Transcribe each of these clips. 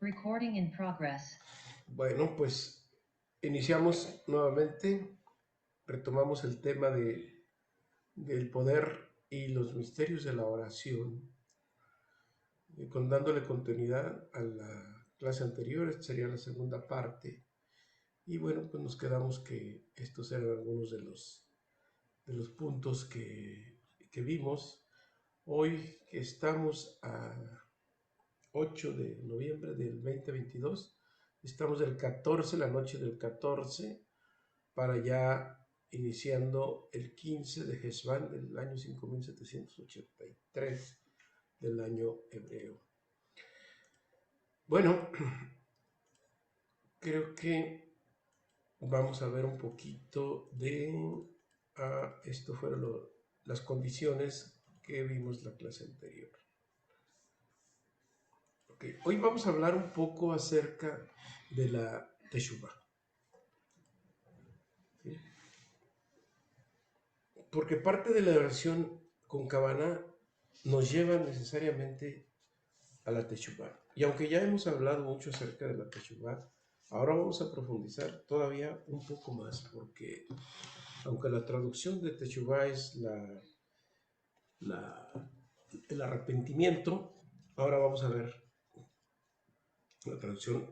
Recording in progress. Bueno, pues iniciamos nuevamente, retomamos el tema del poder y los misterios de la oración, dándole continuidad a la clase anterior. Esta sería la segunda parte. Y bueno, pues nos quedamos que estos eran algunos de los puntos que vimos. Hoy que estamos a 8 de noviembre del 2022, estamos del 14, la noche del 14, para ya iniciando el 15 de Heshvan del año 5783 del año hebreo. Bueno, creo que vamos a ver un poquito de esto fueron las condiciones que vimos la clase anterior. Okay. Hoy vamos a hablar un poco acerca de la Teshuvah. ¿Sí? Porque parte de la oración con Kavaná nos lleva necesariamente a la Teshuvah. Y aunque ya hemos hablado mucho acerca de la Teshuvah, ahora vamos a profundizar todavía un poco más, porque aunque la traducción de Teshuvah es el arrepentimiento, ahora vamos a ver la traducción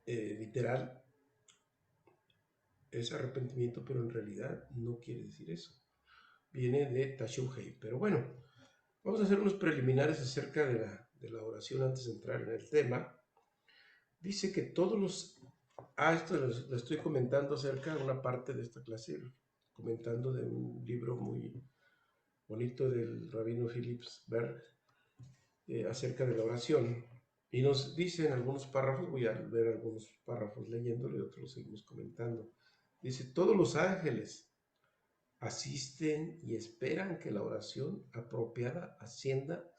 literal, es arrepentimiento, pero en realidad no quiere decir eso. Viene de Tashuhei. Pero bueno, vamos a hacer unos preliminares acerca de la oración antes de entrar en el tema. Dice que todos los... esto lo estoy comentando acerca de una parte de esta clase, comentando de un libro muy bonito del rabino Philips Berg acerca de la oración. Y nos dice en algunos párrafos, voy a ver algunos párrafos leyéndolo y otros seguimos comentando. Dice, todos los ángeles asisten y esperan que la oración apropiada ascienda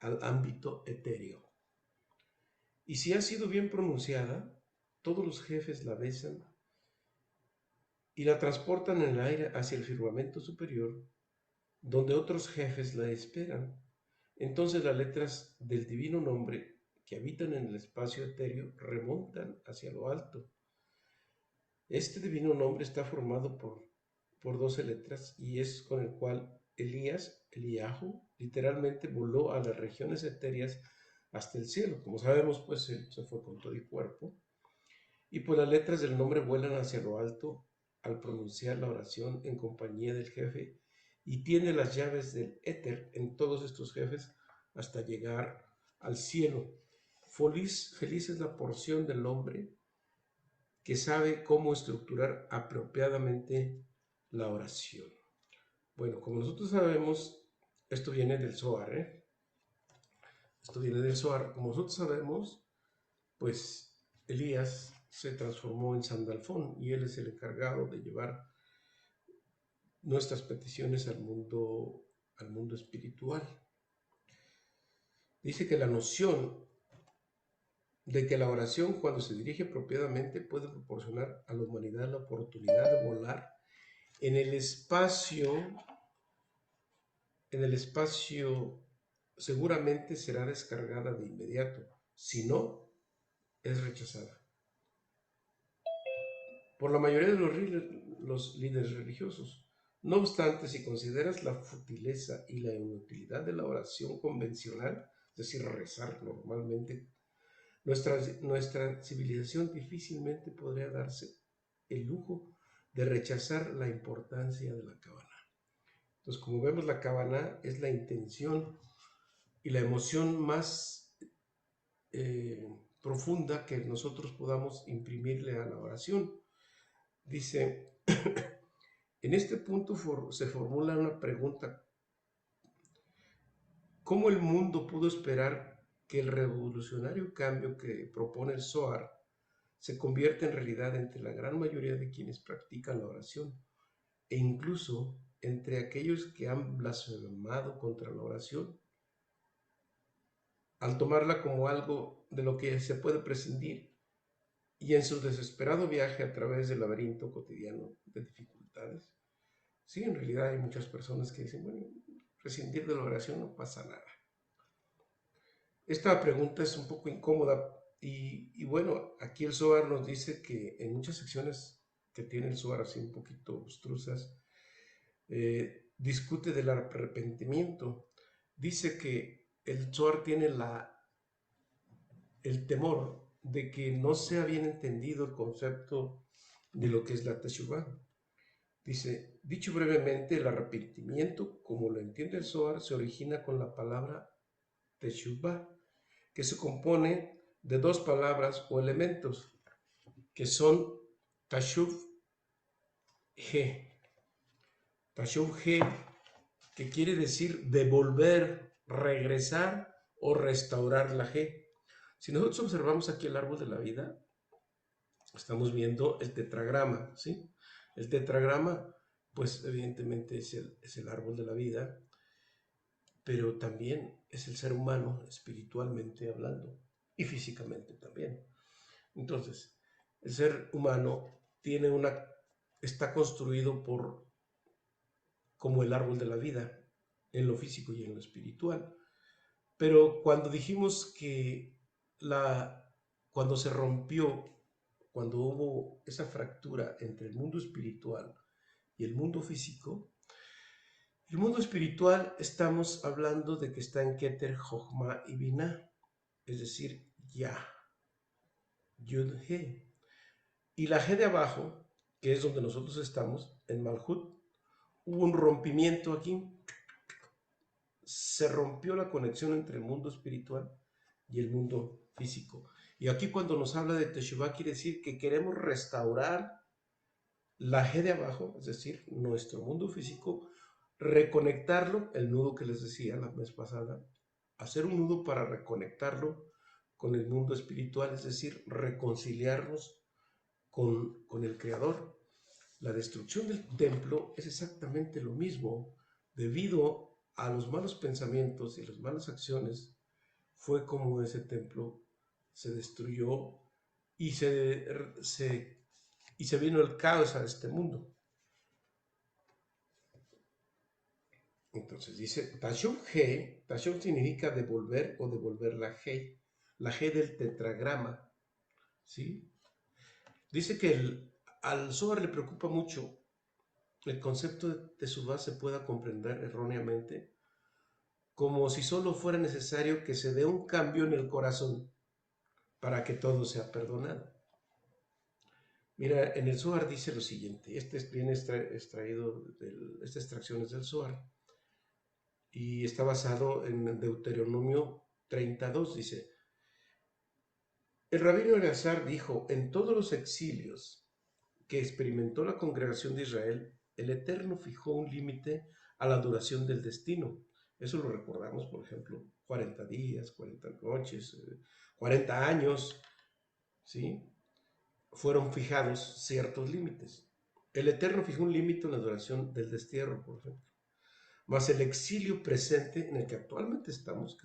al ámbito etéreo. Y si ha sido bien pronunciada, todos los jefes la besan y la transportan en el aire hacia el firmamento superior, donde otros jefes la esperan. Entonces las letras del divino nombre que habitan en el espacio etéreo remontan hacia lo alto. Este divino nombre está formado por 12 letras y es con el cual Eliyahu, literalmente voló a las regiones etéreas hasta el cielo. Como sabemos, pues él se fue con todo el cuerpo. Y pues las letras del nombre vuelan hacia lo alto al pronunciar la oración en compañía del jefe y tiene las llaves del éter en todos estos jefes hasta llegar al cielo. Feliz es la porción del hombre que sabe cómo estructurar apropiadamente la oración. Bueno, como nosotros sabemos, esto viene del Zohar, ¿eh? Esto viene del Zohar. Como nosotros sabemos, pues Elías se transformó en Sandalfón y él es el encargado de llevar nuestras peticiones al mundo espiritual. Dice que la noción de que la oración, cuando se dirige apropiadamente, puede proporcionar a la humanidad la oportunidad de volar en el espacio, seguramente será descargada de inmediato, si no, es rechazada por la mayoría de los líderes religiosos. No obstante, si consideras la futileza y la inutilidad de la oración convencional, es decir, rezar normalmente, nuestra civilización difícilmente podría darse el lujo de rechazar la importancia de la Kavaná. Entonces, como vemos, la Kavaná es la intención y la emoción más profunda que nosotros podamos imprimirle a la oración. Dice, en este punto se formula una pregunta: ¿cómo el mundo pudo esperar que el revolucionario cambio que propone el Zohar se convierta en realidad entre la gran mayoría de quienes practican la oración, e incluso entre aquellos que han blasfemado contra la oración? al tomarla como algo de lo que se puede prescindir y en su desesperado viaje a través del laberinto cotidiano de dificultades. Sí, en realidad hay muchas personas que dicen, bueno, prescindir de la oración no pasa nada. Esta pregunta es un poco incómoda y bueno, aquí el Zohar nos dice que en muchas secciones que tiene el Zohar así un poquito obstrusas, discute del arrepentimiento. Dice que el Zohar tiene el temor de que no sea bien entendido el concepto de lo que es la Teshuvah. Dice, dicho brevemente, el arrepentimiento, como lo entiende el Zohar, se origina con la palabra Teshuvah, que se compone de dos palabras o elementos, que son Tashuv He. Tashuv He, que quiere decir devolver, regresar o restaurar la He. Si nosotros observamos aquí el árbol de la vida, estamos viendo el tetragrama, ¿sí? El tetragrama, pues evidentemente es el árbol de la vida, pero también es el ser humano espiritualmente hablando y físicamente también. Entonces, el ser humano está construido como el árbol de la vida, en lo físico y en lo espiritual. Pero cuando dijimos que cuando se rompió, cuando hubo esa fractura entre el mundo espiritual y el mundo físico, el mundo espiritual estamos hablando de que está en Keter, Jochma y Binah, es decir, Ya, Yud, He. Y la G de abajo, que es donde nosotros estamos, en Malhut, hubo un rompimiento aquí. Se rompió la conexión entre el mundo espiritual y el mundo físico. Y aquí cuando nos habla de Teshuvah quiere decir que queremos restaurar la G de abajo, es decir, nuestro mundo físico, reconectarlo, el nudo que les decía la vez pasada, hacer un nudo para reconectarlo con el mundo espiritual, es decir, reconciliarnos con el Creador. La destrucción del templo es exactamente lo mismo. Debido a los malos pensamientos y las malas acciones, fue como ese templo se destruyó y y se vino el caos a este mundo. Entonces dice, Tashum He, Tashum significa devolver o devolver la G del tetragrama, ¿sí? Dice que al Zohar le preocupa mucho el concepto de Teshuvah se pueda comprender erróneamente como si solo fuera necesario que se dé un cambio en el corazón para que todo sea perdonado. Mira, en el Zohar dice lo siguiente, viene extraído, esta extracción es del Zohar, y está basado en Deuteronomio 32, dice, el rabino Eleazar dijo, en todos los exilios que experimentó la congregación de Israel, el Eterno fijó un límite a la duración del destino. Eso lo recordamos, por ejemplo, 40 días, 40 noches, 40 años, ¿sí? Fueron fijados ciertos límites. El Eterno fijó un límite en la duración del destierro, por ejemplo. Más el exilio presente en el que actualmente estamos,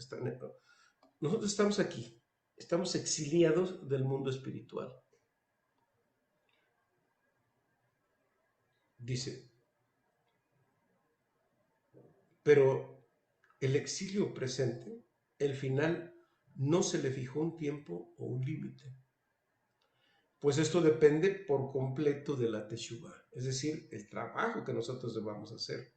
nosotros estamos aquí, estamos exiliados del mundo espiritual. Dice, pero el exilio presente, el final, no se le fijó un tiempo o un límite. Pues esto depende por completo de la Teshuvah, es decir, el trabajo que nosotros debamos hacer.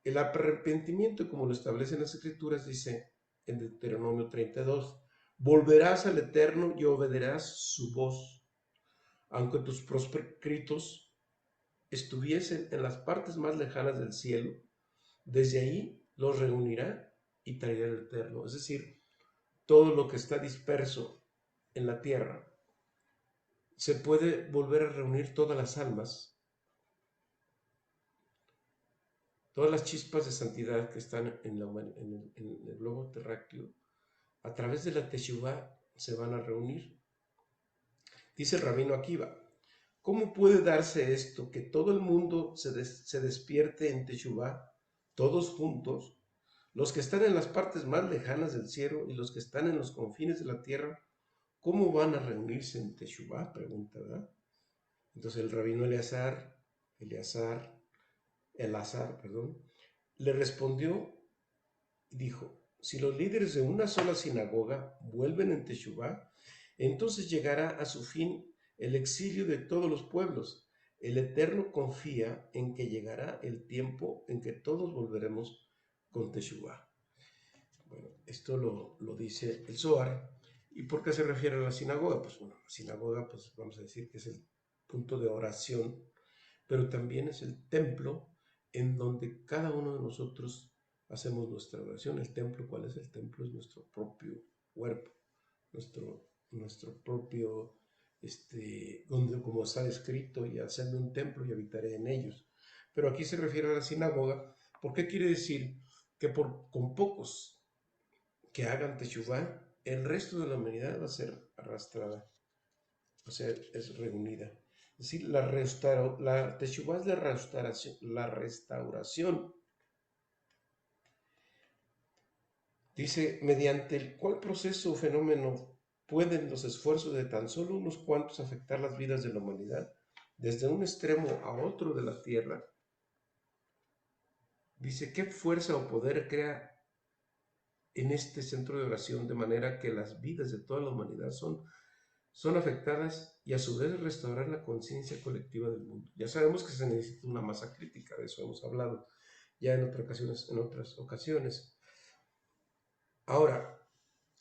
El arrepentimiento, como lo establecen las Escrituras, dice en Deuteronomio 32, volverás al Eterno y obedecerás su voz, aunque tus proscritos estuviesen en las partes más lejanas del cielo, desde ahí los reunirá y traerá el Eterno. Es decir, todo lo que está disperso en la tierra, se puede volver a reunir todas las almas, todas las chispas de santidad que están en el globo terráqueo, a través de la Teshuvah se van a reunir. Dice el rabino Akiva, ¿cómo puede darse esto, que todo el mundo se despierte en Teshuvah, todos juntos, Los que están en las partes más lejanas del cielo y los que están en los confines de la tierra, ¿cómo van a reunirse en Teshuvá? Pregunta, ¿verdad? Entonces el rabino Elazar, le respondió y dijo, si los líderes de una sola sinagoga vuelven en Teshuvá, entonces llegará a su fin el exilio de todos los pueblos. El Eterno confía en que llegará el tiempo en que todos volveremos con Teshuvá. Bueno, esto lo dice el Zohar. ¿Y por qué se refiere a la sinagoga? Pues bueno, la sinagoga, pues vamos a decir que es el punto de oración, pero también es el templo en donde cada uno de nosotros hacemos nuestra oración. El templo, ¿cuál es el templo? Es nuestro propio cuerpo, nuestro propio, donde como está escrito, y hacedme un templo y habitaré en ellos. Pero aquí se refiere a la sinagoga, porque quiere decir que con pocos que hagan teshuvá, el resto de la humanidad va a ser arrastrada, o sea, es reunida. Es decir, la teshuvá es la restauración. Dice, mediante el cual proceso o fenómeno pueden los esfuerzos de tan solo unos cuantos afectar las vidas de la humanidad, desde un extremo a otro de la tierra. Dice, ¿qué fuerza o poder crea en este centro de oración de manera que las vidas de toda la humanidad son afectadas y a su vez restaurar la conciencia colectiva del mundo? Ya sabemos que se necesita una masa crítica, de eso hemos hablado ya en otras ocasiones. Ahora,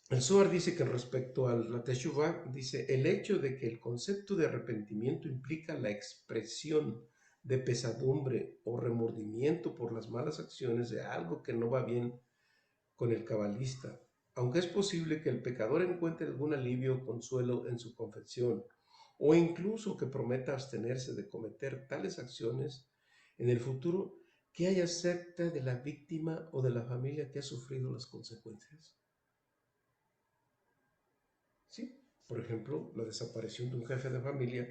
el Zohar dice que respecto a la Teshuvah, dice, el hecho de que el concepto de arrepentimiento implica la expresión de pesadumbre o remordimiento por las malas acciones de algo que no va bien con el cabalista, aunque es posible que el pecador encuentre algún alivio o consuelo en su confesión, o incluso que prometa abstenerse de cometer tales acciones en el futuro, ¿qué hay acerca de la víctima o de la familia que ha sufrido las consecuencias? ¿Sí? Por ejemplo, la desaparición de un jefe de familia,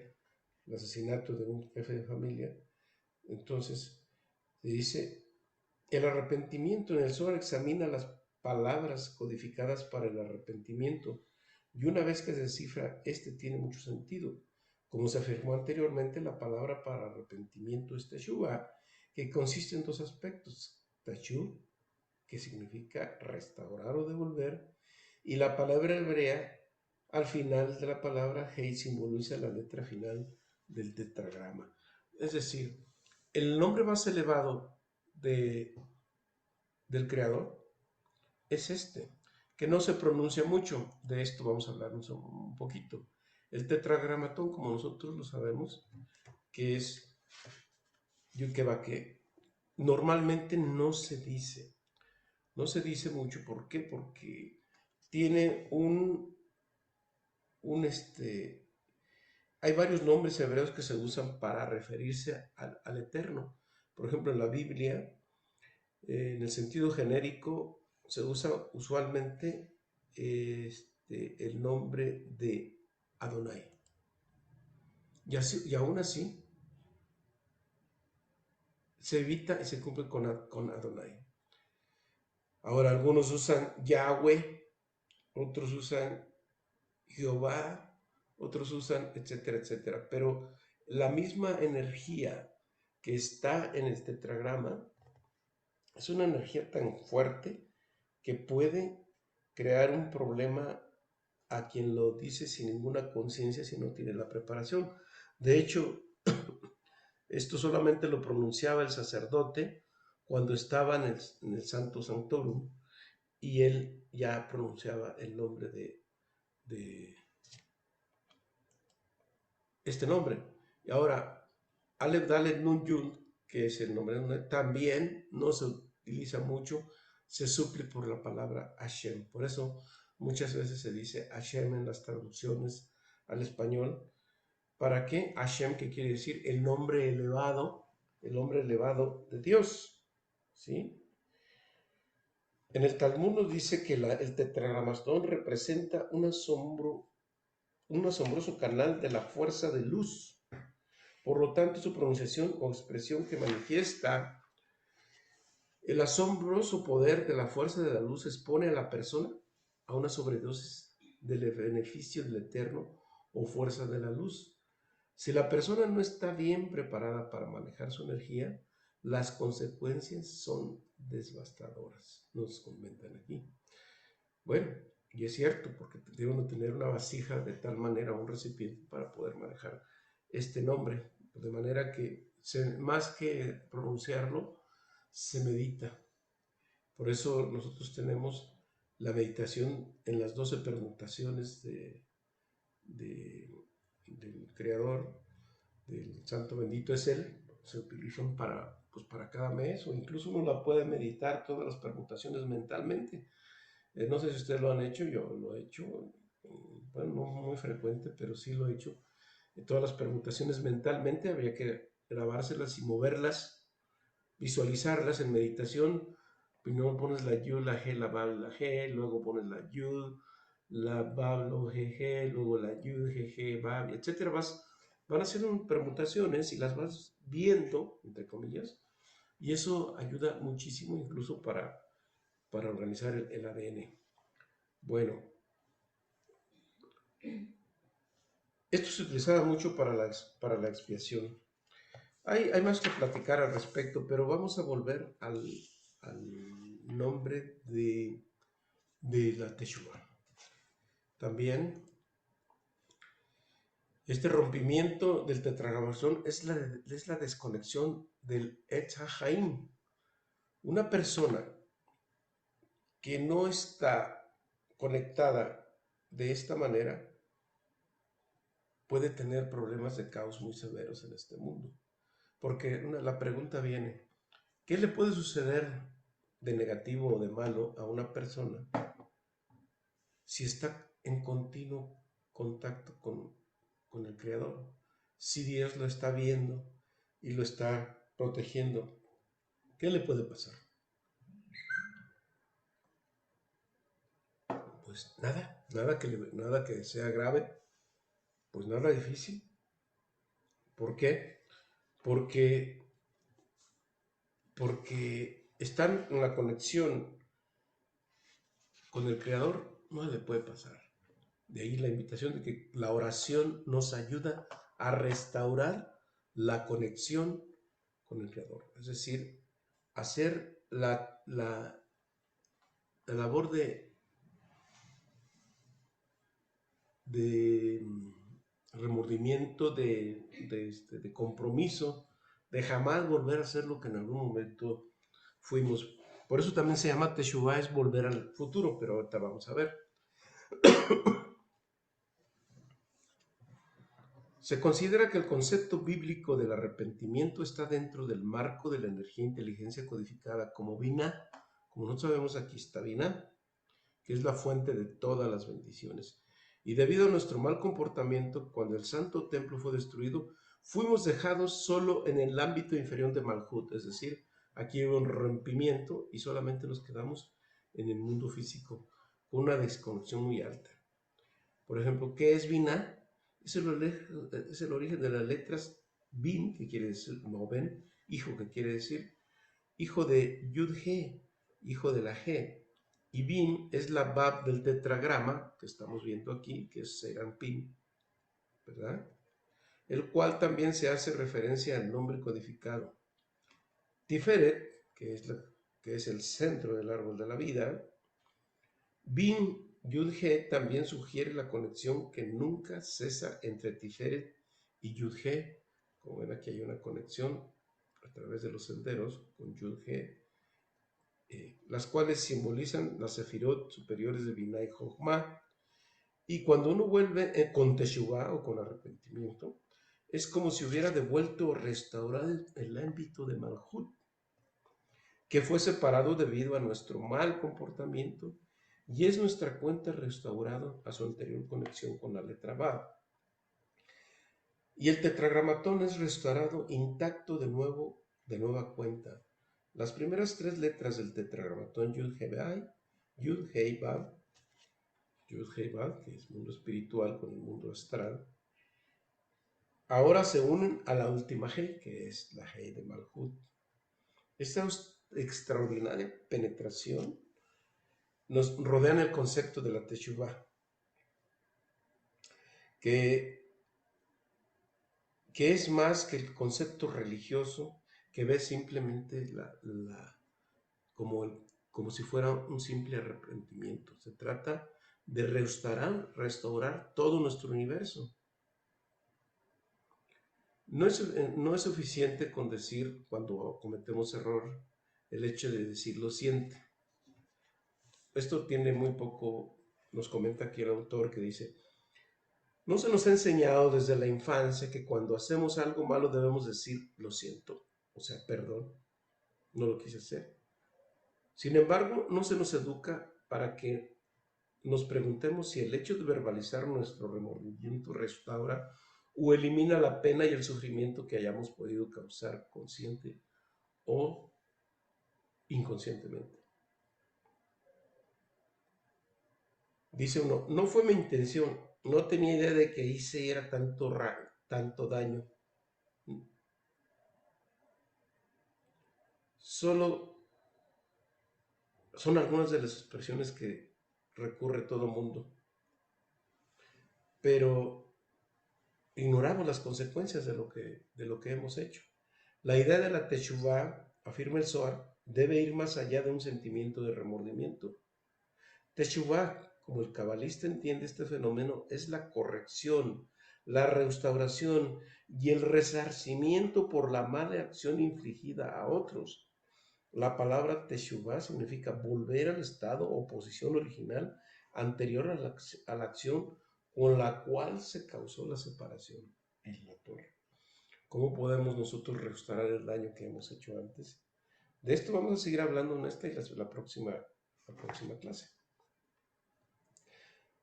el asesinato de un jefe de familia. Entonces, se dice, el arrepentimiento en el Zohar examina las palabras codificadas para el arrepentimiento y una vez que se descifra, este tiene mucho sentido. Como se afirmó anteriormente, la palabra para arrepentimiento es teshuvah, que consiste en dos aspectos. Tashuv, que significa restaurar o devolver, y la palabra hebrea al final de la palabra Hei simboliza la letra final del tetragrama. Es decir, el nombre más elevado del Creador es que no se pronuncia mucho. De esto vamos a hablar un poquito. El tetragramatón, como nosotros lo sabemos, que es Yukebake, normalmente no se dice. No se dice mucho. ¿Por qué? Porque tiene hay varios nombres hebreos que se usan para referirse al Eterno. Por ejemplo, en la Biblia, en el sentido genérico, se usa usualmente el nombre de Adonai. Y aún así, se evita y se cumple con Adonai. Ahora, algunos usan Yahweh, otros usan Jehová, otros usan, etcétera, etcétera. Pero la misma energía que está en el tetragrama es una energía tan fuerte que puede crear un problema a quien lo dice sin ninguna conciencia si no tiene la preparación. De hecho, esto solamente lo pronunciaba el sacerdote cuando estaba en el Santo Sanctorum y él ya pronunciaba el nombre de este nombre. Y ahora, Aleph Dalet Nun Yud, que es el nombre, también no se utiliza mucho, se suple por la palabra Hashem. Por eso muchas veces se dice Hashem en las traducciones al español. ¿Para qué? Hashem, que quiere decir el nombre elevado de Dios. ¿Sí? En el Talmud nos dice que el tetragramatón representa un asombroso canal de la fuerza de luz. Por lo tanto, su pronunciación o expresión que manifiesta El asombroso poder de la fuerza de la luz expone a la persona a una sobredosis del beneficio del eterno o fuerza de la luz. Si la persona no está bien preparada para manejar su energía, las consecuencias son devastadoras, nos comentan aquí. Bueno, y es cierto, porque debemos tener una vasija de tal manera, un recipiente para poder manejar este nombre, de manera que más que pronunciarlo, se medita. Por eso nosotros tenemos la meditación en las 12 permutaciones del Creador, del Santo Bendito es Él, se utilizan para cada mes, o incluso uno la puede meditar todas las permutaciones mentalmente. No sé si ustedes lo han hecho, yo lo he hecho, bueno, no muy frecuente, pero sí lo he hecho. Todas las permutaciones mentalmente habría que grabárselas y moverlas, visualizarlas en meditación. Primero pones la Yud, la G, la Bab, la G, luego pones la Yud, la Bab, lo G, luego la Yud, G, Bab, etcétera. Van haciendo permutaciones y las vas viendo, entre comillas, y eso ayuda muchísimo incluso para organizar el ADN. Bueno, esto se utilizaba mucho para la expiación. Hay más que platicar al respecto, pero vamos a volver al nombre de la Teshuvah. También este rompimiento del tetragramatón es la desconexión del Etz HaChaim. Una persona que no está conectada de esta manera puede tener problemas de caos muy severos en este mundo. Porque la pregunta viene, ¿qué le puede suceder de negativo o de malo a una persona si está en continuo contacto con el Creador? Si Dios lo está viendo y lo está protegiendo, ¿qué le puede pasar? Pues nada que sea grave, pues nada difícil. ¿Por qué? Porque están en la conexión con el Creador, no le puede pasar. De ahí la invitación de que la oración nos ayuda a restaurar la conexión con el Creador. Es decir, hacer la labor de remordimiento, de compromiso, de jamás volver a hacer lo que en algún momento fuimos. Por eso también se llama Teshuvah, es volver al futuro, pero ahorita vamos a ver. Se considera que el concepto bíblico del arrepentimiento está dentro del marco de la energía e inteligencia codificada como Binah. Como nosotros sabemos, aquí está Binah, que es la fuente de todas las bendiciones. Y debido a nuestro mal comportamiento, cuando el santo templo fue destruido, fuimos dejados solo en el ámbito inferior de Malhut, es decir, aquí hubo un rompimiento y solamente nos quedamos en el mundo físico, con una desconexión muy alta. Por ejemplo, ¿qué es Binah? Es el origen de las letras Bin, que quiere decir Noven, hijo, que quiere decir hijo de Yud-He, hijo de la G. Y Bin es la Bab del tetragrama que estamos viendo aquí, que es Serampin, ¿verdad? El cual también se hace referencia al nombre codificado. Tiferet, que es el centro del árbol de la vida. Bin Yud-He también sugiere la conexión que nunca cesa entre Tiferet y Yud-He. Como ven, aquí hay una conexión a través de los senderos con Yud-He, las cuales simbolizan las sefirot superiores de Binah y Jochma. Y cuando uno vuelve con Teshuvah o con arrepentimiento, es como si hubiera devuelto o restaurado el ámbito de Malhut, que fue separado debido a nuestro mal comportamiento, y es nuestra cuenta restaurada a su anterior conexión con la letra Bab. Y el tetragramatón es restaurado intacto de nueva cuenta. Las primeras 3 letras del tetragramatón Yud-Hei Bab, que es mundo espiritual con el mundo astral, ahora se unen a la última Hei, que es la Hei de Malhut. Esta extraordinaria penetración, nos rodean el concepto de la Teshuvah, que, que es más que el concepto religioso que ve simplemente como, como si fuera un simple arrepentimiento. Se trata de restaurar todo nuestro universo. No es suficiente con decir, cuando cometemos error, el hecho de decir lo siento. Esto tiene muy poco, nos comenta aquí el autor, que dice: no se nos ha enseñado desde la infancia que cuando hacemos algo malo debemos decir lo siento, o sea, perdón, no lo quise hacer. Sin embargo, no se nos educa para que nos preguntemos si el hecho de verbalizar nuestro remordimiento restaura o elimina la pena y el sufrimiento que hayamos podido causar consciente o inconscientemente. Dice uno: no fue mi intención, no tenía idea de que hice era tanto daño. Solo son algunas de las expresiones que recurre todo el mundo, pero ignoramos las consecuencias de lo que hemos hecho. La idea de la Teshuvah, afirma el Zohar, debe ir más allá de un sentimiento de remordimiento. Teshuvah, como el cabalista entiende este fenómeno, es la corrección, la restauración y el resarcimiento por la mala acción infligida a otros. La palabra Teshuvah significa volver al estado o posición original anterior a la acción con la cual se causó la separación en la Torah. ¿Cómo podemos nosotros restaurar el daño que hemos hecho antes? De esto vamos a seguir hablando en esta y la próxima clase.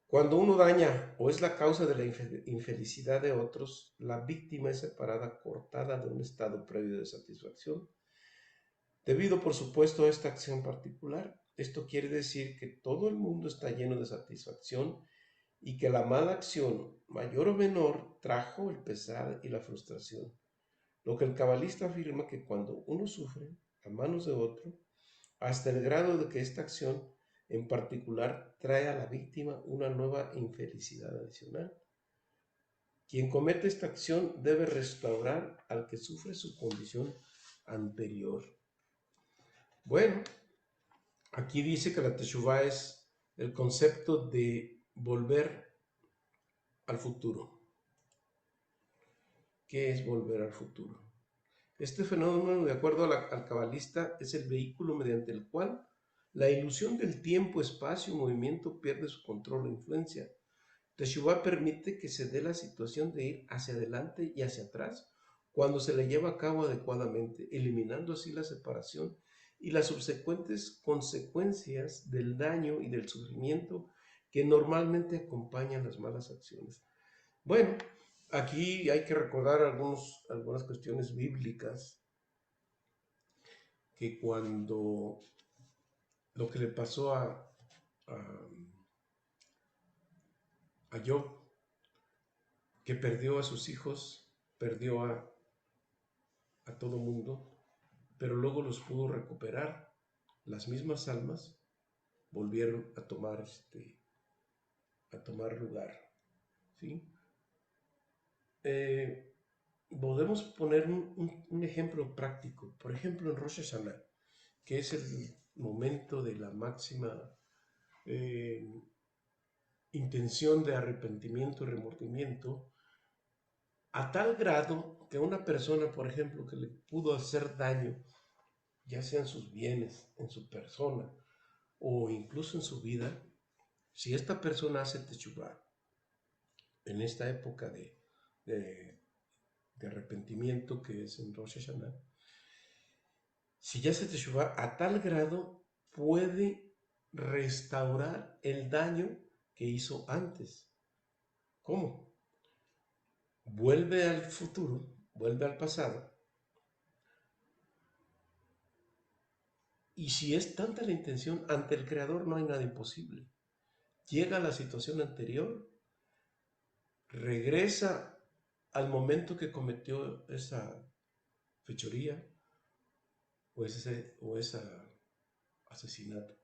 Cuando uno daña o es la causa de la infelicidad de otros, la víctima es separada, cortada de un estado previo de satisfacción. Debido, por supuesto, a esta acción particular, esto quiere decir que todo el mundo está lleno de satisfacción y que la mala acción, mayor o menor, trajo el pesar y la frustración. Lo que el cabalista afirma que cuando uno sufre a manos de otro, hasta el grado de que esta acción en particular trae a la víctima una nueva infelicidad adicional, quien comete esta acción debe restaurar al que sufre su condición anterior. Bueno, aquí dice que la Teshuvah es el concepto de volver al futuro. ¿Qué es volver al futuro? Este fenómeno, de acuerdo al cabalista, es el vehículo mediante el cual la ilusión del tiempo, espacio y movimiento pierde su control o influencia. Teshuvah permite que se dé la situación de ir hacia adelante y hacia atrás cuando se le lleva a cabo adecuadamente, eliminando así la separación y las subsecuentes consecuencias del daño y del sufrimiento que normalmente acompañan las malas acciones. Bueno, aquí hay que recordar algunas cuestiones bíblicas, que cuando lo que le pasó a Job, que perdió a sus hijos, perdió a todo mundo, pero luego los pudo recuperar. Las mismas almas volvieron a tomar lugar, ¿sí? Podemos poner un ejemplo práctico. Por ejemplo, en Rosh Hashanah, que es el momento de la máxima intención de arrepentimiento y remordimiento, a tal grado que una persona, por ejemplo, que le pudo hacer daño, ya sea en sus bienes, en su persona o incluso en su vida, si esta persona hace Teshuvah en esta época de arrepentimiento, que es en Rosh Hashanah, si ya hace Teshuvah a tal grado, puede restaurar el daño que hizo antes. ¿Cómo? Vuelve al futuro, vuelve al pasado, y si es tanta la intención, ante el Creador no hay nada imposible. Llega a la situación anterior, regresa al momento que cometió esa fechoría, o ese asesinato.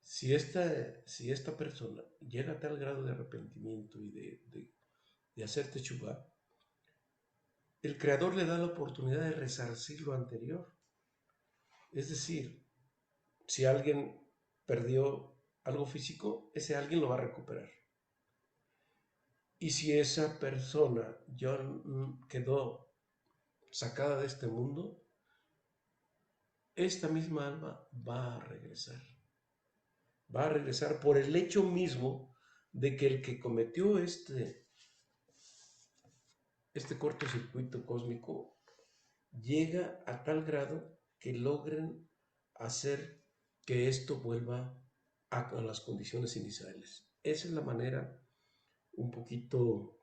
Si esta persona llega a tal grado de arrepentimiento y de hacer techubá, el Creador le da la oportunidad de resarcir lo anterior. Es decir, si alguien perdió algo físico, ese alguien lo va a recuperar. Y si esa persona ya quedó sacada de este mundo, esta misma alma va a regresar. Va a regresar por el hecho mismo de que el que cometió este cortocircuito cósmico llega a tal grado que logren hacer que esto vuelva a las condiciones iniciales. Esa es la manera, un poquito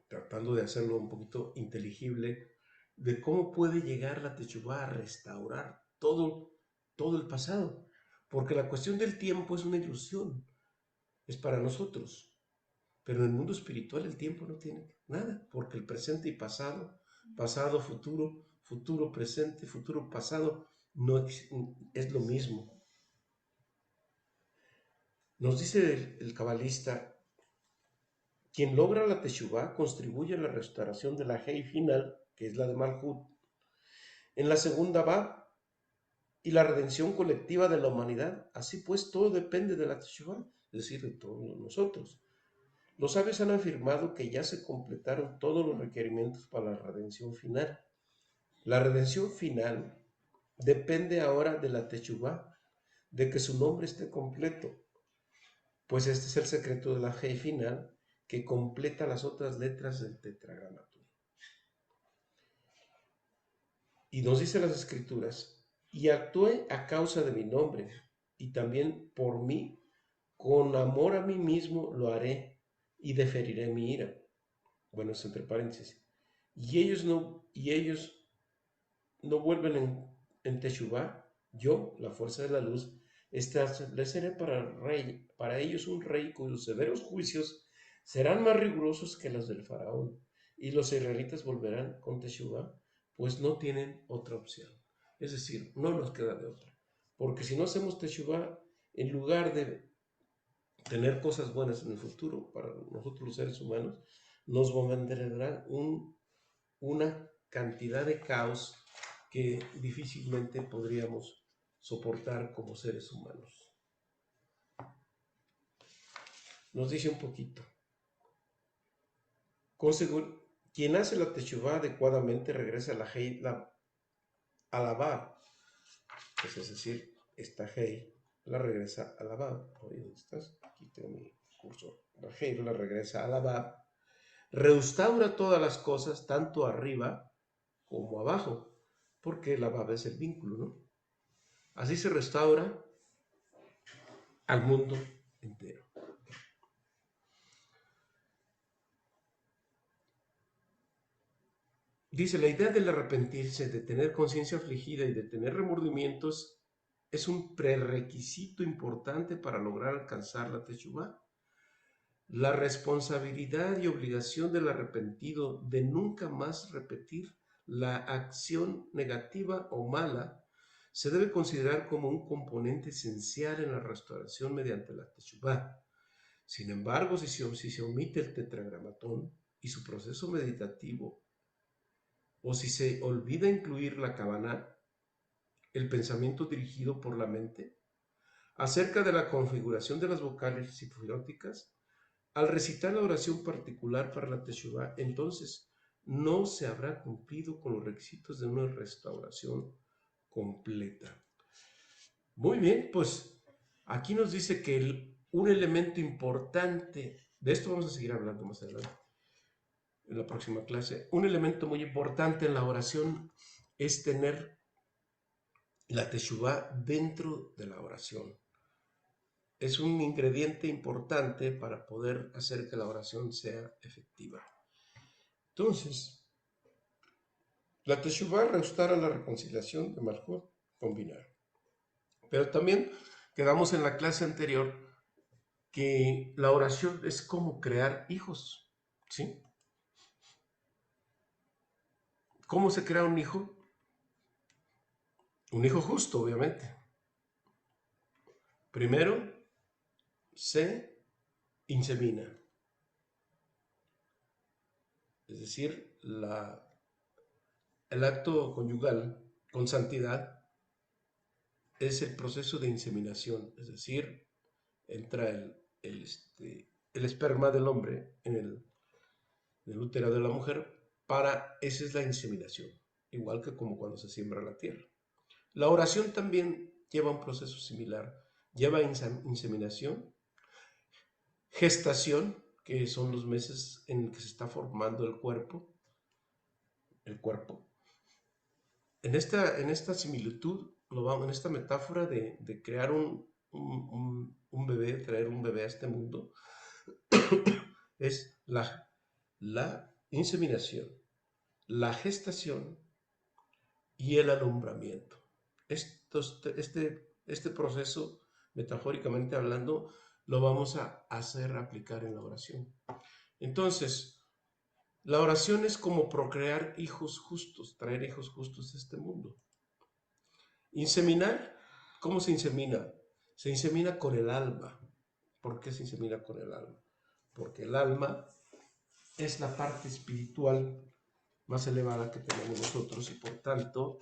tratando de hacerlo un poquito inteligible, de cómo puede llegar la Techuvá a restaurar todo el pasado. Porque la cuestión del tiempo es una ilusión, es para nosotros. Pero en el mundo espiritual el tiempo no tiene nada, porque el presente y pasado, pasado, futuro, futuro, presente, futuro, pasado, no es lo mismo. Nos dice el cabalista, quien logra la Teshuvá contribuye a la restauración de la Hei final, que es la de Malhut, en la segunda Bab y la redención colectiva de la humanidad. Así pues, todo depende de la Teshuvá, es decir, de todos nosotros. Los sabios han afirmado que ya se completaron todos los requerimientos para la redención final. La redención final depende ahora de la Teshuvá, de que su nombre esté completo, pues este es el secreto de la Hei final que completa las otras letras del tetragramatón. Y nos dice las escrituras, y actué a causa de mi nombre, y también por mí, con amor a mí mismo lo haré, y deferiré mi ira. Bueno, es entre paréntesis. Y ellos no vuelven en Teshuvá, yo, la fuerza de la luz, estableceré para ellos un rey cuyos severos juicios serán más rigurosos que los del faraón, y los israelitas volverán con Teshuvá, pues no tienen otra opción. Es decir, no nos queda de otra. Porque si no hacemos Teshuvá, en lugar de tener cosas buenas en el futuro para nosotros los seres humanos, nos bombardeará una cantidad de caos que difícilmente podríamos soportar como seres humanos. Nos dice un poquito. Quien hace la Teshuvá adecuadamente regresa a la Bab, pues es decir, esta Hei la regresa a la Bab. Oye, ¿dónde estás? Aquí tengo mi cursor. La Hei la regresa a la Bab. Restaura todas las cosas, tanto arriba como abajo, porque la Bab es el vínculo, ¿no? Así se restaura al mundo entero. Dice, la idea del arrepentirse, de tener conciencia afligida y de tener remordimientos es un prerequisito importante para lograr alcanzar la Teshuvá. La responsabilidad y obligación del arrepentido de nunca más repetir la acción negativa o mala se debe considerar como un componente esencial en la restauración mediante la Teshuvá. Sin embargo, si se omite el tetragramatón y su proceso meditativo, o si se olvida incluir la Kavaná, el pensamiento dirigido por la mente, acerca de la configuración de las vocales sifilóticas, al recitar la oración particular para la Teshuvá, entonces no se habrá cumplido con los requisitos de una restauración completa. Muy bien, pues aquí nos dice que un elemento importante, de esto vamos a seguir hablando más adelante, en la próxima clase, un elemento muy importante en la oración es tener la Teshuvá dentro de la oración. Es un ingrediente importante para poder hacer que la oración sea efectiva. Entonces, la Teshuvá restaura la reconciliación de Malhut con Binah. Pero también quedamos en la clase anterior que la oración es como crear hijos, ¿sí? ¿Cómo se crea un hijo? Un hijo justo, obviamente. Primero se insemina, es decir, el acto conyugal con santidad es el proceso de inseminación, es decir, entra el esperma del hombre en el útero de la mujer, esa es la inseminación, igual que como cuando se siembra la tierra. La oración también lleva un proceso similar, lleva inseminación, gestación, que son los meses en que se está formando el cuerpo. En esta similitud, en esta metáfora de crear un bebé, traer un bebé a este mundo, es la inseminación, la gestación y el alumbramiento. Este proceso, metafóricamente hablando, lo vamos a hacer aplicar en la oración. Entonces, la oración es como procrear hijos justos, traer hijos justos a este mundo. Inseminar, ¿cómo se insemina? Se insemina con el alma. ¿Por qué se insemina con el alma? Porque el alma es la parte espiritual más elevada que tenemos nosotros y por tanto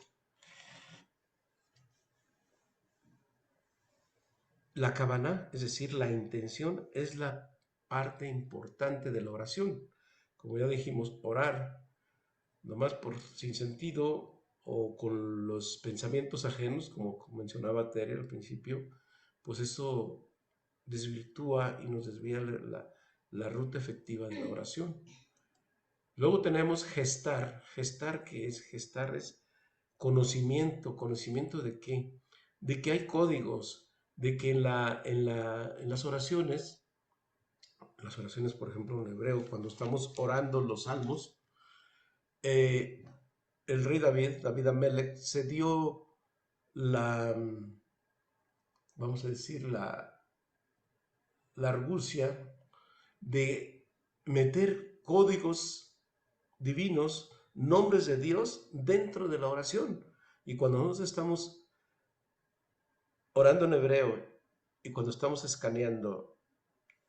la kavaná, es decir, la intención, es la parte importante de la oración. Como ya dijimos, orar nomás por sin sentido o con los pensamientos ajenos, como mencionaba Tere al principio, pues eso desvirtúa y nos desvía la ruta efectiva de la oración. Luego tenemos gestar. ¿Qué es? Gestar es conocimiento. ¿Conocimiento de qué? De que hay códigos, de que en las oraciones, por ejemplo en hebreo, cuando estamos orando los salmos, eh, el rey David Amelech, se dio vamos a decir, la argucia de meter códigos divinos, nombres de Dios dentro de la oración. Y cuando nosotros estamos orando en hebreo y cuando estamos escaneando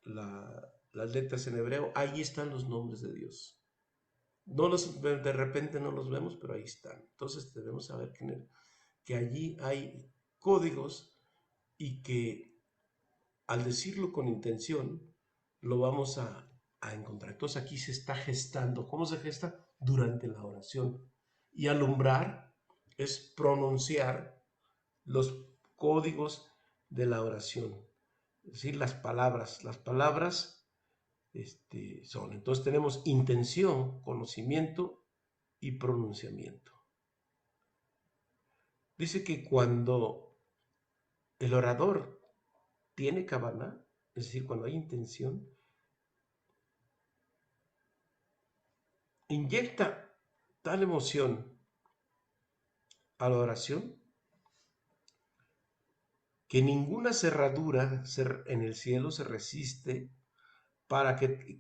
las letras en hebreo, ahí están los nombres de Dios. De repente no los vemos, pero ahí están. Entonces debemos saber que allí hay códigos y que al decirlo con intención lo vamos a encontrar. Entonces aquí se está gestando. ¿Cómo se gesta? Durante la oración. Y alumbrar es pronunciar los códigos de la oración. Es decir, las palabras. Las palabras son. Entonces tenemos intención, conocimiento y pronunciamiento. Dice que cuando el orador tiene kavaná, es decir, cuando hay intención, inyecta tal emoción a la oración que ninguna cerradura en el cielo se resiste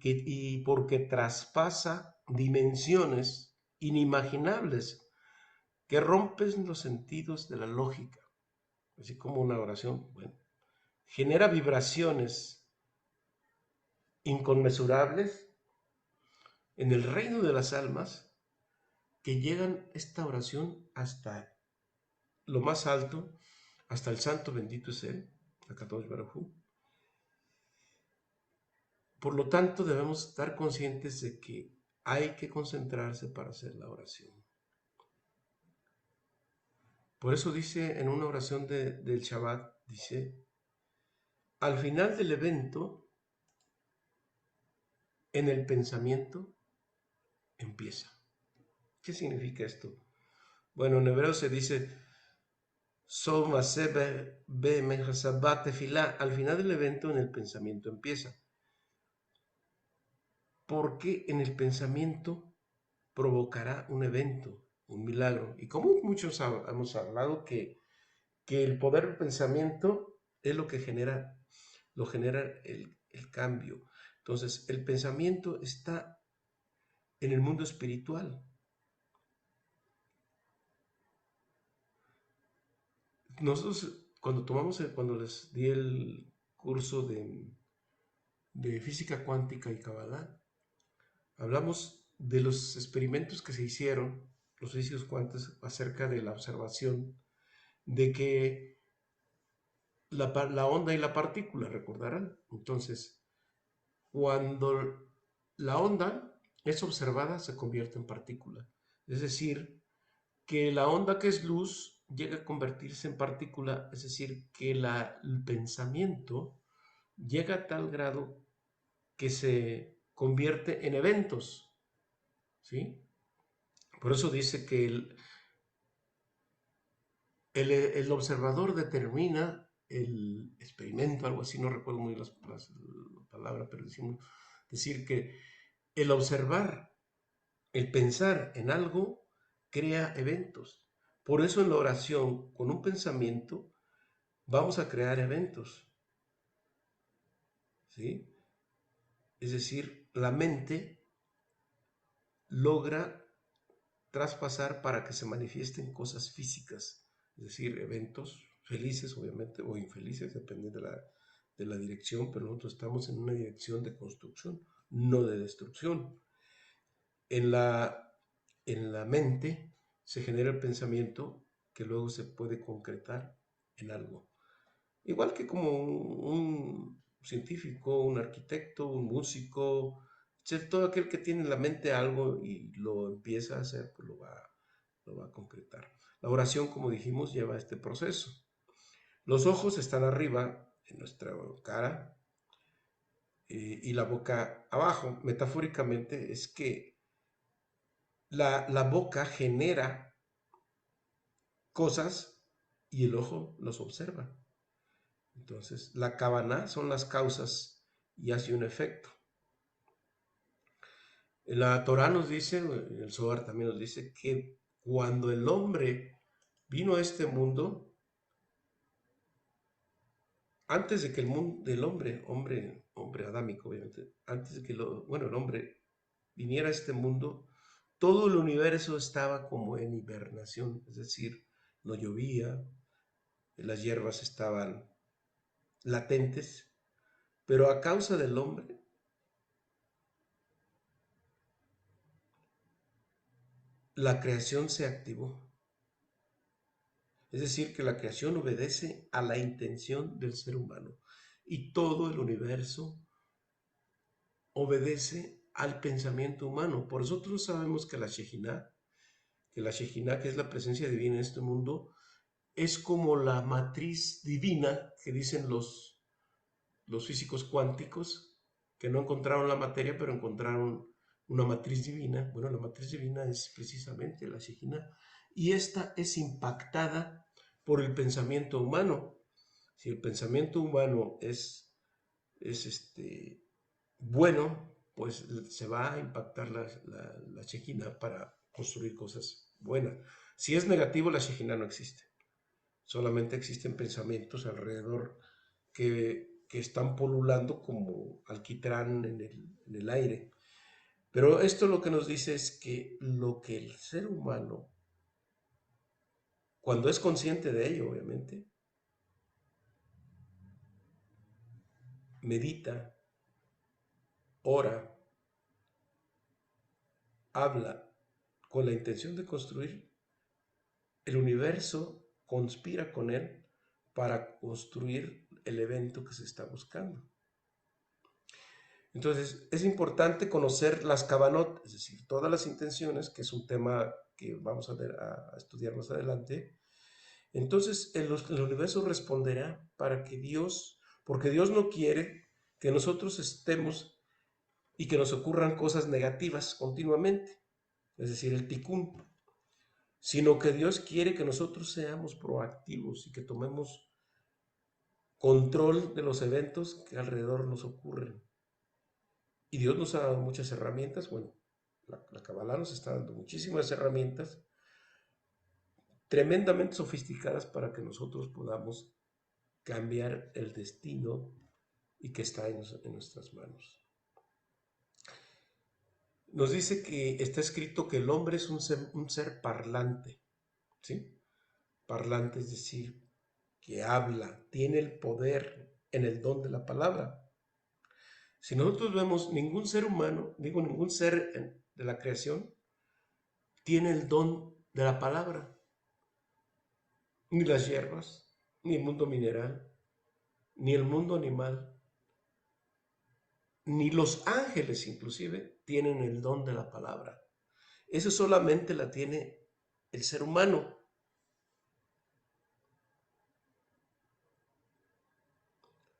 y porque traspasa dimensiones inimaginables que rompen los sentidos de la lógica, así como una oración, bueno, genera vibraciones inconmensurables en el reino de las almas que llegan esta oración hasta lo más alto, hasta el santo bendito es Él, Akadosh Baruj Hu. Por lo tanto, debemos estar conscientes de que hay que concentrarse para hacer la oración. Por eso dice en una oración del Shabbat, dice, al final del evento, en el pensamiento empieza. ¿Qué significa esto? Bueno, en hebreo se dice, al final del evento, en el pensamiento empieza. Porque en el pensamiento provocará un evento, un milagro. Y como muchos hemos hablado que el poder del pensamiento es lo que genera el cambio. Entonces, el pensamiento está en el mundo espiritual. nosotros cuando les di el curso de física cuántica y Kabbalah, hablamos de los experimentos que se hicieron, los físicos cuánticos, acerca de la observación de que la onda y la partícula, recordarán. Entonces, cuando la onda es observada, se convierte en partícula. Es decir, que la onda que es luz llega a convertirse en partícula, es decir, que el pensamiento llega a tal grado que se convierte en eventos, ¿sí? Por eso dice que el observador determina el experimento, algo así, no recuerdo muy las palabras, pero decir que el observar, el pensar en algo, crea eventos. Por eso en la oración, con un pensamiento, vamos a crear eventos, ¿sí? Es decir, la mente logra traspasar para que se manifiesten cosas físicas, es decir, eventos felices, obviamente, o infelices, depende de la dirección, pero nosotros estamos en una dirección de construcción, no de destrucción. En la mente se genera el pensamiento que luego se puede concretar en algo. Igual que como un científico, un arquitecto, un músico, todo aquel que tiene en la mente algo y lo empieza a hacer, pues lo va a concretar. La oración, como dijimos, lleva este proceso. Los ojos están arriba en nuestra cara y la boca abajo. Metafóricamente es que la boca genera cosas y el ojo los observa. Entonces, la cabana son las causas y hace un efecto. La Torá nos dice, el Zohar también nos dice, que cuando el hombre vino a este mundo, antes de que el mundo del hombre adámico, obviamente, antes de que el hombre viniera a este mundo, todo el universo estaba como en hibernación, es decir, no llovía, las hierbas estaban latentes, pero a causa del hombre, la creación se activó. Es decir, que la creación obedece a la intención del ser humano y todo el universo obedece al pensamiento humano. Por eso nosotros sabemos que la Shejinah, que es la presencia divina en este mundo, es como la matriz divina que dicen los físicos cuánticos, que no encontraron la materia, pero encontraron una matriz divina. Bueno, la matriz divina es precisamente la Shejinah. Y esta es impactada por el pensamiento humano. Si el pensamiento humano es bueno, pues se va a impactar la Shejinah para construir cosas buenas. Si es negativo, la Shejinah no existe. Solamente existen pensamientos alrededor que están polulando como alquitrán en el aire. Pero esto lo que nos dice es que lo que el ser humano, cuando es consciente de ello, obviamente, medita, ora, habla con la intención de construir, el universo conspira con él para construir el evento que se está buscando. Entonces, es importante conocer las kavanot, es decir, todas las intenciones, que es un tema que vamos a estudiar más adelante. Entonces, el universo responderá para que porque Dios no quiere que nosotros estemos y que nos ocurran cosas negativas continuamente, es decir, el tikkun, sino que Dios quiere que nosotros seamos proactivos y que tomemos control de los eventos que alrededor nos ocurren. Y Dios nos ha dado muchas herramientas, bueno, la Kabbalah nos está dando muchísimas herramientas tremendamente sofisticadas para que nosotros podamos cambiar el destino y que está en nuestras manos. Nos dice que está escrito que el hombre es un ser parlante, ¿sí? Parlante, es decir, que habla, tiene el poder en el don de la palabra. Si nosotros vemos, ningún ser humano, digo ningún ser de la creación, tiene el don de la palabra. Ni las hierbas, ni el mundo mineral, ni el mundo animal, ni los ángeles inclusive tienen el don de la palabra. Eso solamente la tiene el ser humano.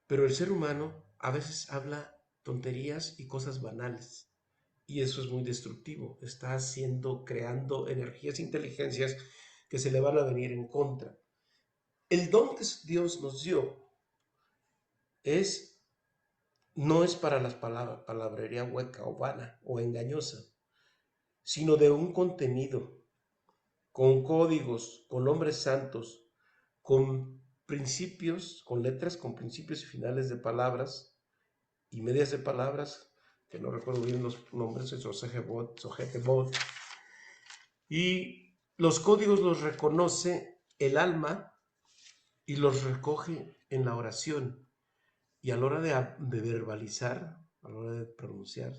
Pero el ser humano a veces habla tonterías y cosas banales. Y eso es muy destructivo. Está creando energías, inteligencias que se le van a venir en contra. El don que Dios nos dio no es para las palabrería hueca o vana o engañosa, sino de un contenido, con códigos, con nombres santos, con principios, con letras, con principios y finales de palabras y medias de palabras, que no recuerdo bien los nombres, es Sojetebot, y los códigos los reconoce el alma y los recoge en la oración. Y a la hora de verbalizar, a la hora de pronunciar,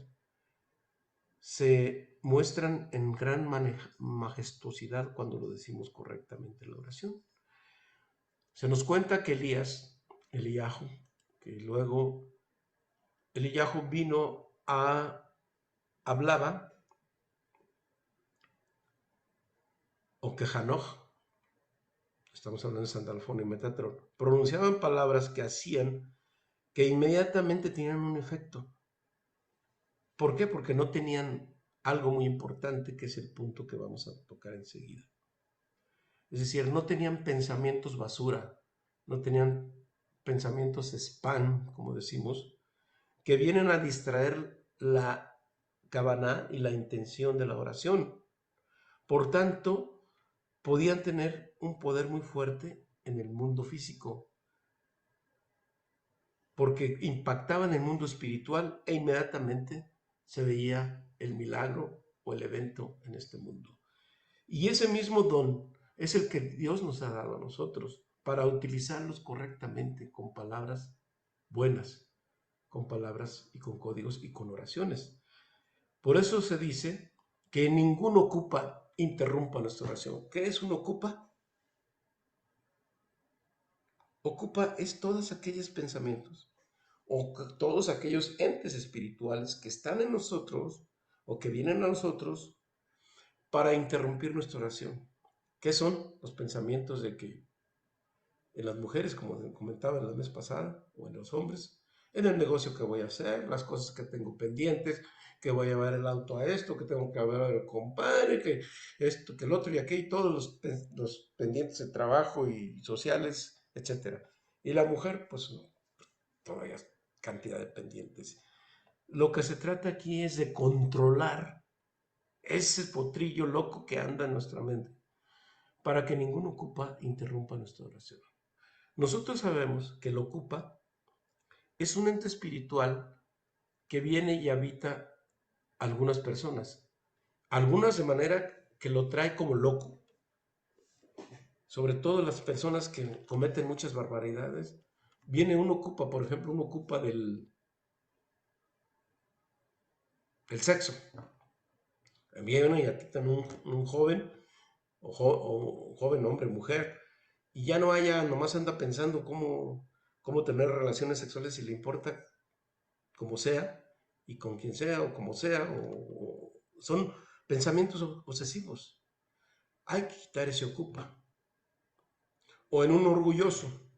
se muestran en gran majestuosidad cuando lo decimos correctamente en la oración. Se nos cuenta que Eliyahu, que luego Eliyahu hablaba, o que Hanoch, estamos hablando de Santa Alfonso y Metatron, pronunciaban palabras que hacían que inmediatamente tenían un efecto. ¿Por qué? Porque no tenían algo muy importante, que es el punto que vamos a tocar enseguida. Es decir, no tenían pensamientos basura, no tenían pensamientos spam, como decimos, que vienen a distraer la cabana y la intención de la oración. Por tanto, podían tener un poder muy fuerte en el mundo físico, porque impactaban el mundo espiritual e inmediatamente se veía el milagro o el evento en este mundo. Y ese mismo don es el que Dios nos ha dado a nosotros para utilizarlos correctamente con palabras buenas, con palabras y con códigos y con oraciones. Por eso se dice que ningún ocupa interrumpa nuestra oración. ¿Qué es un ocupa? Ocupa es todos aquellos pensamientos o todos aquellos entes espirituales que están en nosotros o que vienen a nosotros para interrumpir nuestra oración. ¿Qué son los pensamientos de que en las mujeres, como comentaba la vez pasada, o en los hombres, en el negocio que voy a hacer, las cosas que tengo pendientes, que voy a llevar el auto a esto, que tengo que ver al compadre, que esto, que el otro y aquello, y todos los pendientes de trabajo y sociales, etc. Y la mujer, pues todavía cantidad de pendientes. Lo que se trata aquí es de controlar ese potrillo loco que anda en nuestra mente, para que ningún ocupa interrumpa nuestra oración. Nosotros sabemos que el ocupa es un ente espiritual que viene y habita a algunas personas, algunas de manera que lo trae como loco, sobre todo las personas que cometen muchas barbaridades. Viene un ocupa, por ejemplo, un ocupa del sexo. Viene y quitan un joven, o un joven hombre, mujer, y ya no haya, nomás anda pensando cómo tener relaciones sexuales, si le importa como sea, y con quien sea, o como sea, o son pensamientos obsesivos. Hay que quitar ese ocupa. O en un orgulloso,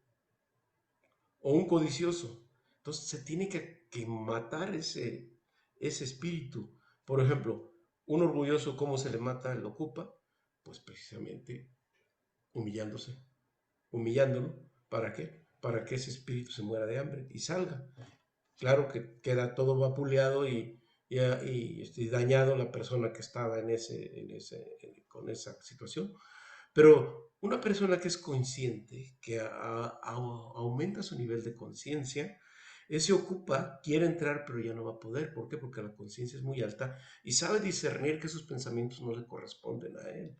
o un codicioso. Entonces se tiene que matar ese espíritu. Por ejemplo, un orgulloso, ¿cómo se le mata el ocupa? Pues precisamente humillándose, humillándolo. ¿Para qué? Para que ese espíritu se muera de hambre y salga. Claro que queda todo vapuleado y dañado la persona que estaba con esa situación. Pero una persona que es consciente, que aumenta su nivel de conciencia, se ocupa, quiere entrar, pero ya no va a poder. ¿Por qué? Porque la conciencia es muy alta y sabe discernir que esos pensamientos no le corresponden a él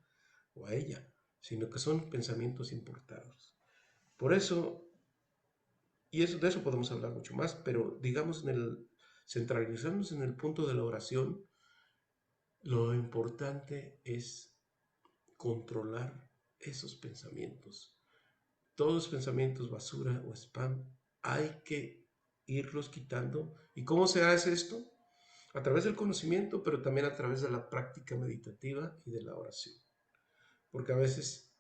o a ella, sino que son pensamientos importados. Por eso, y eso, de eso podemos hablar mucho más, pero digamos, centralizarnos en el punto de la oración, lo importante es controlar esos pensamientos. Todos los pensamientos basura o spam hay que irlos quitando. ¿Y cómo se hace esto? A través del conocimiento, pero también a través de la práctica meditativa y de la oración. Porque a veces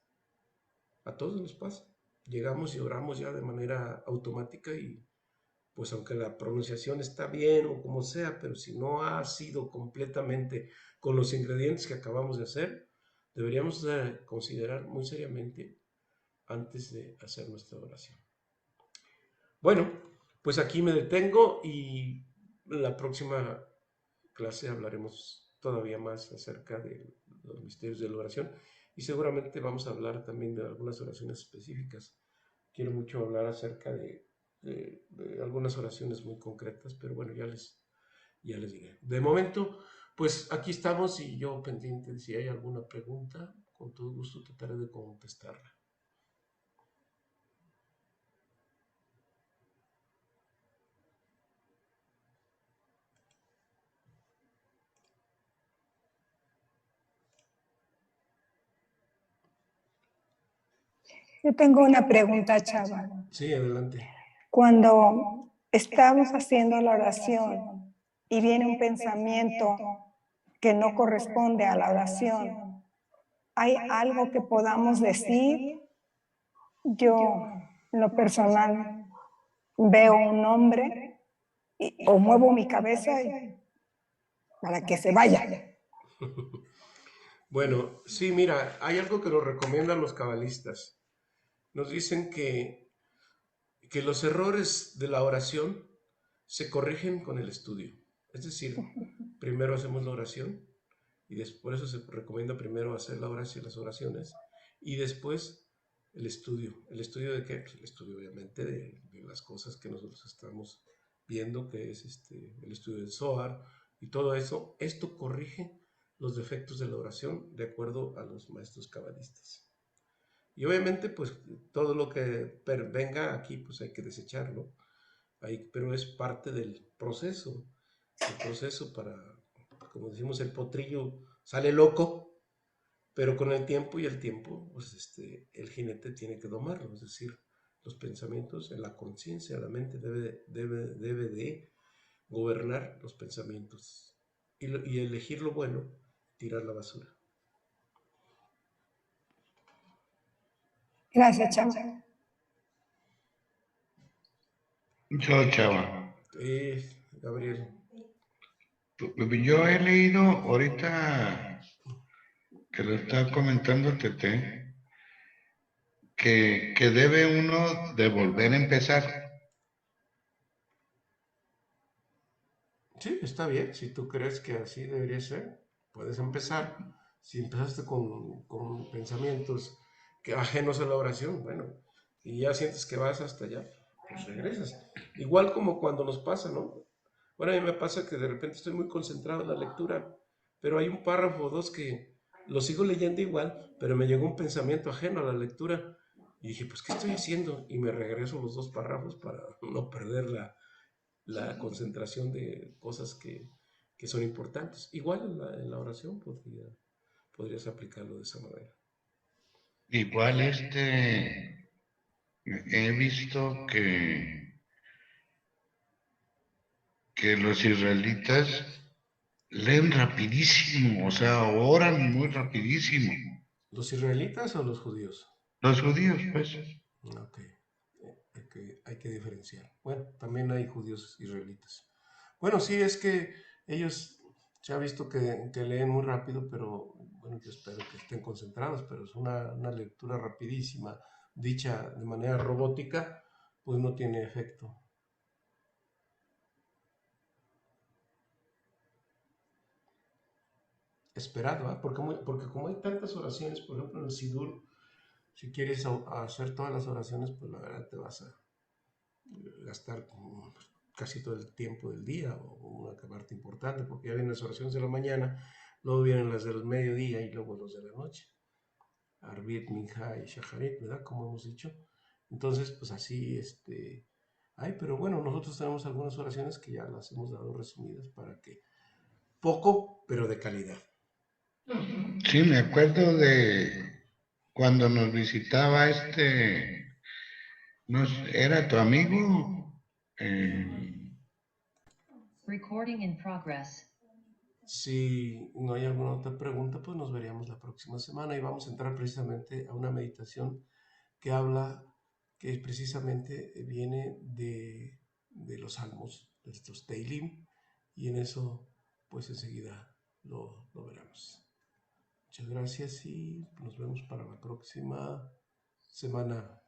a todos nos pasa. Llegamos y oramos ya de manera automática y pues aunque la pronunciación está bien o como sea, pero si no ha sido completamente con los ingredientes que acabamos de hacer, deberíamos considerar muy seriamente antes de hacer nuestra oración. Bueno, pues aquí me detengo y la próxima clase hablaremos todavía más acerca de los misterios de la oración y seguramente vamos a hablar también de algunas oraciones específicas. Quiero mucho hablar acerca de algunas oraciones muy concretas, pero bueno, ya les diré. De momento, pues aquí estamos y yo pendiente, si hay alguna pregunta, con todo gusto trataré de contestarla. Yo tengo una pregunta, Chava. Sí, adelante. Cuando estamos haciendo la oración y viene un pensamiento que no corresponde a la oración, ¿hay algo que podamos decir? Yo, en lo personal, veo un nombre o muevo mi cabeza para que se vaya. Bueno, sí, mira, hay algo que nos recomiendan los cabalistas. Nos dicen que los errores de la oración se corrigen con el estudio. Es decir, primero hacemos la oración y después, por eso se recomienda primero hacer la oración, las oraciones y después el estudio. ¿El estudio de qué? Pues el estudio obviamente de las cosas que nosotros estamos viendo, que es el estudio del Zohar y todo eso. Esto corrige los defectos de la oración de acuerdo a los maestros cabalistas. Y obviamente, pues todo lo que venga aquí, pues hay que desecharlo, pero es parte del proceso. El proceso para, como decimos, el potrillo sale loco, pero con el tiempo y el tiempo, pues el jinete tiene que domarlo, es decir, los pensamientos, la conciencia, la mente debe de gobernar los pensamientos y elegir lo bueno, tirar la basura. Gracias, Chava. Yo, Chava. Gabriel. Yo he leído ahorita que lo está comentando Tete, que debe uno de volver a empezar. Sí, está bien. Si tú crees que así debería ser, puedes empezar. Si empezaste con pensamientos ajenos a la oración, bueno, y ya sientes que vas hasta allá, pues regresas. Igual como cuando nos pasa, ¿no? Bueno, a mí me pasa que de repente estoy muy concentrado en la lectura, pero hay un párrafo o dos que lo sigo leyendo igual, pero me llegó un pensamiento ajeno a la lectura y dije, pues, ¿qué estoy haciendo? Y me regreso los dos párrafos para no perder la concentración de cosas que son importantes. Igual en la oración podrías aplicarlo de esa manera. Igual he visto que los israelitas leen rapidísimo, o sea, oran muy rapidísimo. ¿Los israelitas o los judíos? Los judíos, pues. Ok, hay que diferenciar. Bueno, también hay judíos israelitas. Bueno, sí, es que ellos se ha visto que leen muy rápido, pero bueno, yo espero que estén concentrados, pero es una lectura rapidísima, dicha de manera robótica, pues no tiene efecto. Esperado, ¿eh? Porque como hay tantas oraciones, por ejemplo, en el Sidur, si quieres hacer todas las oraciones, pues la verdad te vas a gastar casi todo el tiempo del día o una parte importante, porque ya vienen las oraciones de la mañana, luego vienen las del mediodía y luego los de la noche. Arbit, Minha y Shaharit, ¿verdad? Como hemos dicho. Entonces, pues así, pero bueno, nosotros tenemos algunas oraciones que ya las hemos dado resumidas para que poco, pero de calidad. Sí, me acuerdo de cuando nos visitaba era tu amigo. Recording in progress. Si no hay alguna otra pregunta, pues nos veríamos la próxima semana y vamos a entrar precisamente a una meditación que habla, que precisamente viene de los salmos, de estos Teilim, y en eso, pues enseguida lo veremos. Muchas gracias y nos vemos para la próxima semana.